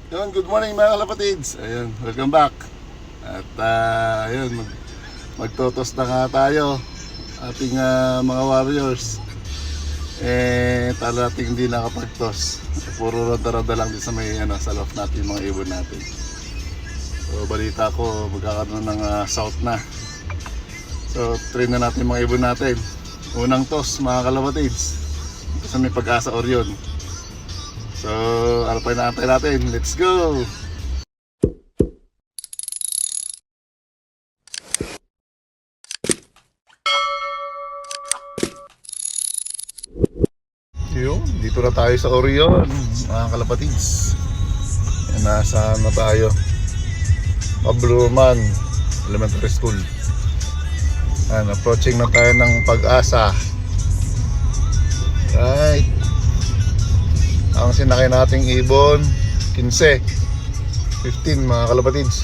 Yun, good morning mga kalapatids. Ayun, welcome back. At ayun, magtotos na nga tayo. Ating mga warriors. Talo natin hindi nakapagtos. Puro rada-rada lang din sa may sa loft natin, mga ibon natin. So balita ko magkakaroon ng south na. So train na natin mga ibon natin. Unang toss mga kalapatids. Ito sa may Pag-asa Orion. So, ano pa inaantay natin? Let's go! Yun, dito na tayo sa Orion, mga kalapatids. Nasaan na tayo? Pabluman Elementary School. Approaching na tayo ng Pag-asa. Right. Ang sinakay nating ibon 15 mga kalapatids.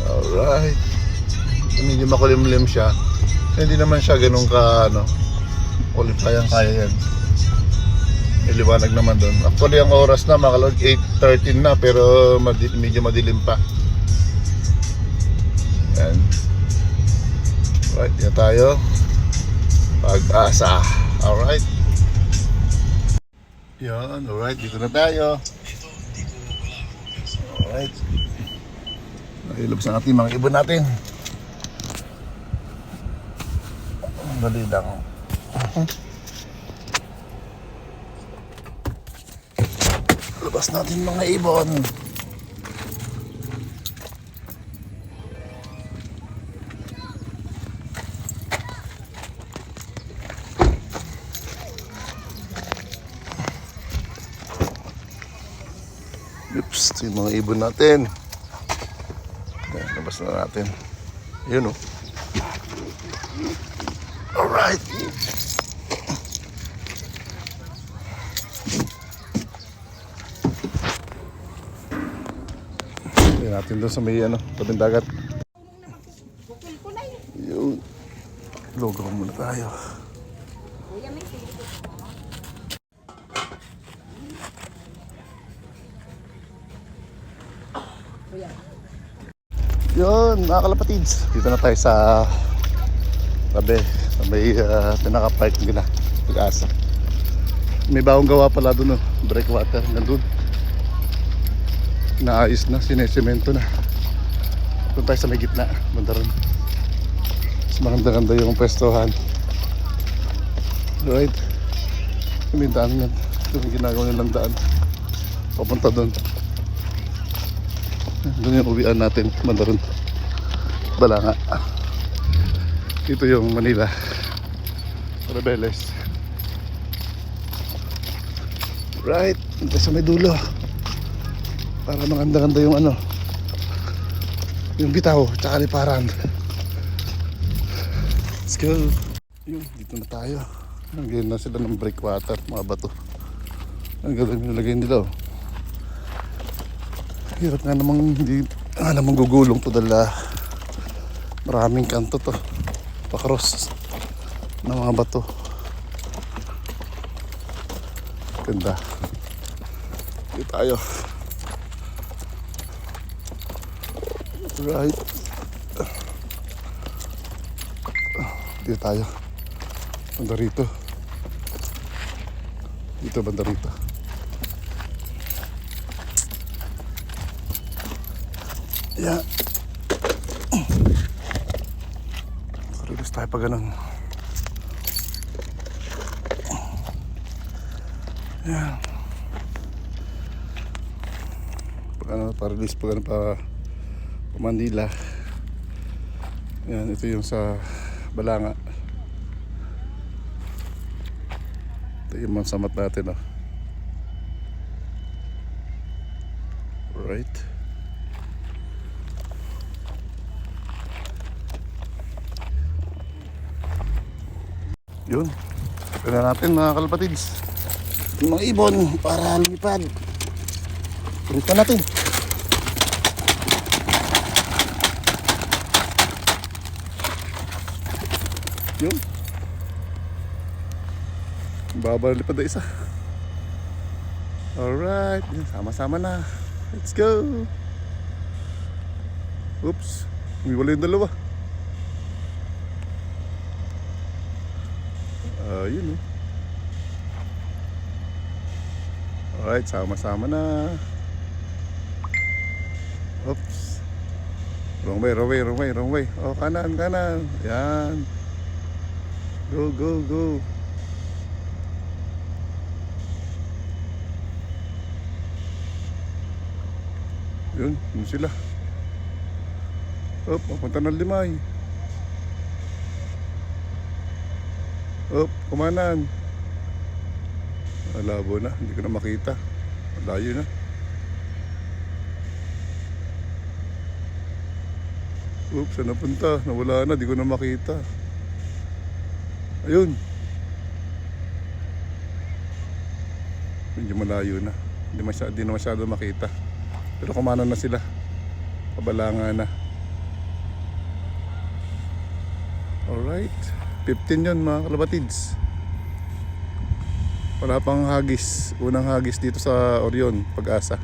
Alright. Medyo makulimlim siya. Hindi naman siya ganun ka qualifyang kaya yan. May liwanag naman doon. Actually ang oras na mga kalapatids 8:13 na, pero medyo madilim pa. Yan. Right, yan tayo. Pag-asa. Alright. Yan, alright. Dito na tayo. Alright. Nahilabs na natin mga ibon natin. Dali lang. Labas natin mga ibon. Oops, ito yung mga ibon natin. Ayan, labas na natin. Yun Alright. Ayan natin doon sa may tabing dagat. Yun. Logo muna tayo. Yun, mga kalapatids. Dito na tayo sa tabi. Sa may pinaka-park nila. Pag-asa. May bagong gawa pala doon, breakwater. Nandun. Naayos na, sinesemento na. Doon tayo sa may gitna. Banda ron. Mas maganda-ganda yung pwestohan. Right. May daan yan. Ito yung ginagawa nilang daan. Papunta doon. Doon yung uwian natin, Mandaron, Balanga. Ito yung Manila, Rebeles. Right, ito sa may dulo. Para maganda-ganda yung yung bitaw, tsaka liparan. Let's go. Yun, dito na tayo. Nagyan na sila ng breakwater, mga bato. Ang ganda yung nilagay nila. Hirap nga namang hindi gugulong to dahil maraming kanto to pa-cross ng mga bato. Ganda. Dito tayo. Right. Dito tayo. Banda rito. Dito banda rito. Yeah. Release tayo pa ganun. Yeah. Pa-release pa ganun pa Manila. Yan, ito yung sa Balanga. Ito yung mansamat natin, Right. Yun, pwede natin mga kalapatids yung mga ibon para lumipad. Puritan natin. Yun. Babalipad na isa. Alright, sama-sama na. Let's go. Oops, umiwala yung dalawa. Yun oh. Alright, sama-sama na. Oops. Wrong way, wrong way, wrong way, wrong way. Oh, kanan, kanan. Yan. Go, go, go. Yun sila. Op, papunta ng Limay. Op, kumanan. Malabo na, hindi ko na makita. Malayo na. Oops, saan napunta? Nawala na, di ko na makita. Ayun. Medyo malayo na. Di na masyado makita. Pero kumanan na sila. Kabalangan na. Alright. 15 yun mga kalabatids. Wala pang hagis. Unang hagis dito sa Orion, Pag-asa.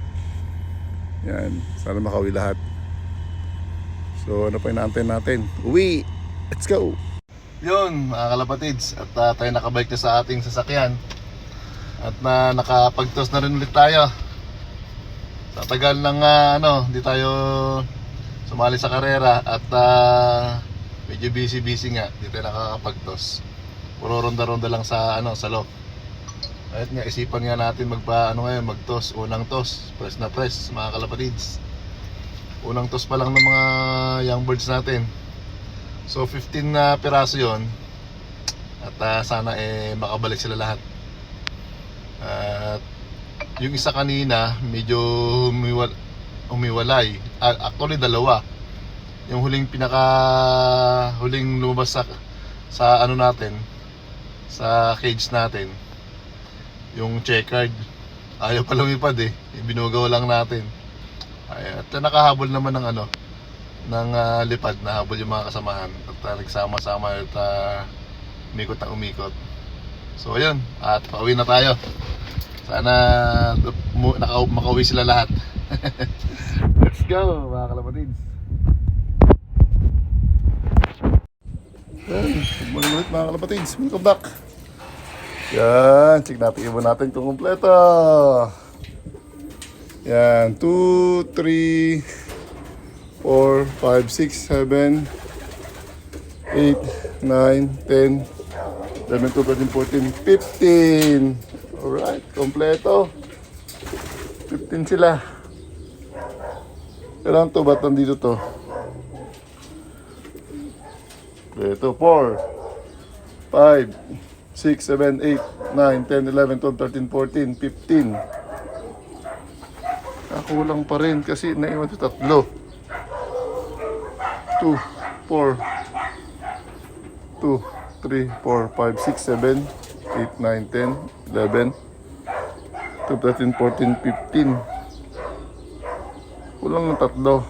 Yan. Sana makauwi lahat. So ano pa inaantay natin? Uwi! Let's go! Yun mga kalapatids. At tayo nakabike na sa ating sasakyan. At nakapagtos na rin ulit tayo. Sa tagal ng hindi tayo sumali sa karera. At medyo busy nga. Hindi tayo nakakapagtos. Puro ronda-ronda lang sa loft. At nga isipan nga natin magtos. Unang tos. Press na press mga kalapatids. Unang tos pa lang ng mga young birds natin. So 15 na piraso yon. At sana makabalik sila lahat. At yung isa kanina medyo umiwalay. Actually dalawa. Yung huling lumabas sa natin, sa cage natin. Yung checkered. Ayaw pa lumipad Ibinugaw lang natin. At nakahabol naman ng lipad, nahabol yung mga kasamahan. At nagsama-sama at umikot na umikot. So ayun, at pauwi na tayo. Sana makauwi sila lahat. Let's go mga kalapatids. Good morning ulit mga kalapatids. Welcome back. Yan, check natin ibon natin kung kumpleto. Yan, 2, 3, 4, 5, 6, 7, 8, 9, 10, 11, 12, 13, 14, 15. Alright, kompleto. 15 sila. Kailan to? Ba't nandito to? Ito, 4, 5, 6, 7, 8, 9, 10, 11, 12, 13, 14, 15. Kulang pa rin kasi naiwan ito tatlo. 2, 4, 2, 3, 4, 5, 6, 7, 8, 9, 10, 11, 12, 13, 14, 15. Kulang ng tatlo.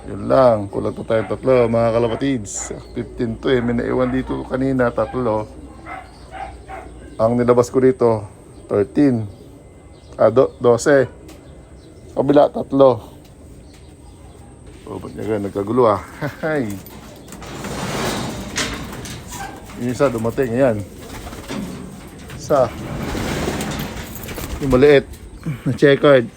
Yun lang, kulang to tayo tatlo mga kalapatids. 15 to may naiwan dito kanina tatlo. Ang nilabas ko dito 13. 12. Kabila tatlo. Ba't niya nagkagulo Hay. Yung isa dumating, ayan. Isa. Yung maliit na checkered.